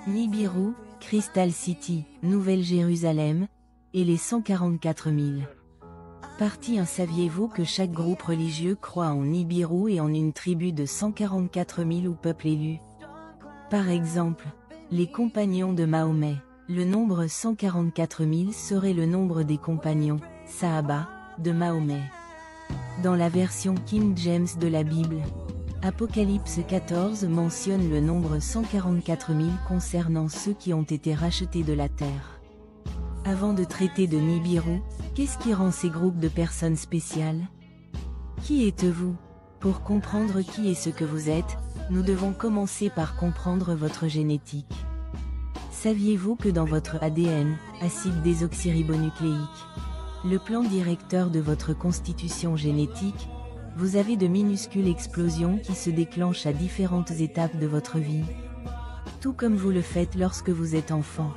Nibiru, Crystal City, Nouvelle-Jérusalem, et les 144 000. Partie 1. Saviez-vous que chaque groupe religieux croit en Nibiru et en une tribu de 144 000 ou peuple élu? Par exemple, les compagnons de Mahomet. Le nombre 144 000 serait le nombre des compagnons, Sahaba, de Mahomet. Dans la version King James de la Bible, Apocalypse 14 mentionne le nombre 144 000 concernant ceux qui ont été rachetés de la terre. Avant de traiter de Nibiru, qu'est-ce qui rend ces groupes de personnes spéciales? Qui êtes-vous? Pour comprendre qui et ce que vous êtes, nous devons commencer par comprendre votre génétique. Saviez-vous que dans votre ADN, acide désoxyribonucléique, le plan directeur de votre constitution génétique, vous avez de minuscules explosions qui se déclenchent à différentes étapes de votre vie? Tout comme vous le faites lorsque vous êtes enfant.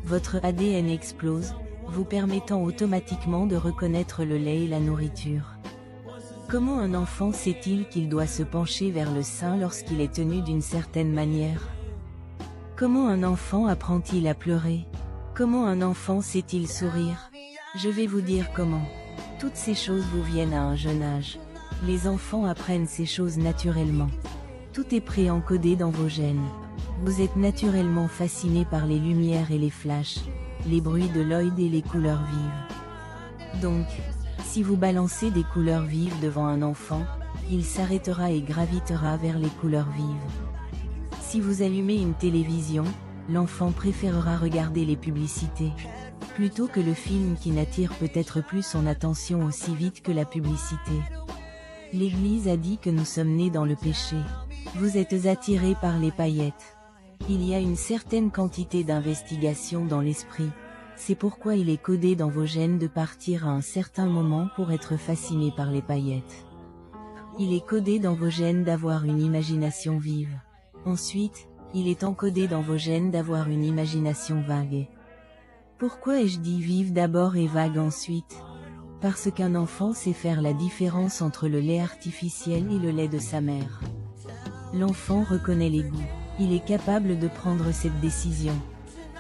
Votre ADN explose, vous permettant automatiquement de reconnaître le lait et la nourriture. Comment un enfant sait-il qu'il doit se pencher vers le sein lorsqu'il est tenu d'une certaine manière? Comment un enfant apprend-il à pleurer? Comment un enfant sait-il sourire? Je vais vous dire comment. Toutes ces choses vous viennent à un jeune âge. Les enfants apprennent ces choses naturellement. Tout est préencodé dans vos gènes. Vous êtes naturellement fasciné par les lumières et les flashs, les bruits de l'œil et les couleurs vives. Donc, si vous balancez des couleurs vives devant un enfant, il s'arrêtera et gravitera vers les couleurs vives. Si vous allumez une télévision, l'enfant préférera regarder les publicités, plutôt que le film qui n'attire peut-être plus son attention aussi vite que la publicité. L'Église a dit que nous sommes nés dans le péché. Vous êtes attirés par les paillettes. Il y a une certaine quantité d'investigation dans l'esprit. C'est pourquoi il est codé dans vos gènes de partir à un certain moment pour être fasciné par les paillettes. Il est codé dans vos gènes d'avoir une imagination vive. Ensuite, il est encodé dans vos gènes d'avoir une imagination vague. Pourquoi ai-je dit vive d'abord et vague ensuite? Parce qu'un enfant sait faire la différence entre le lait artificiel et le lait de sa mère. L'enfant reconnaît les goûts. Il est capable de prendre cette décision.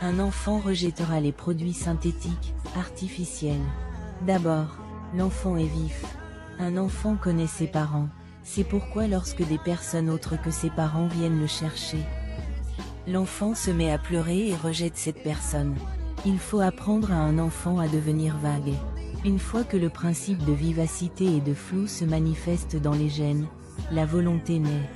Un enfant rejettera les produits synthétiques, artificiels. D'abord, l'enfant est vif. Un enfant connaît ses parents. C'est pourquoi lorsque des personnes autres que ses parents viennent le chercher, l'enfant se met à pleurer et rejette cette personne. Il faut apprendre à un enfant à devenir vague. Une fois que le principe de vivacité et de flou se manifeste dans les gènes, la volonté naît.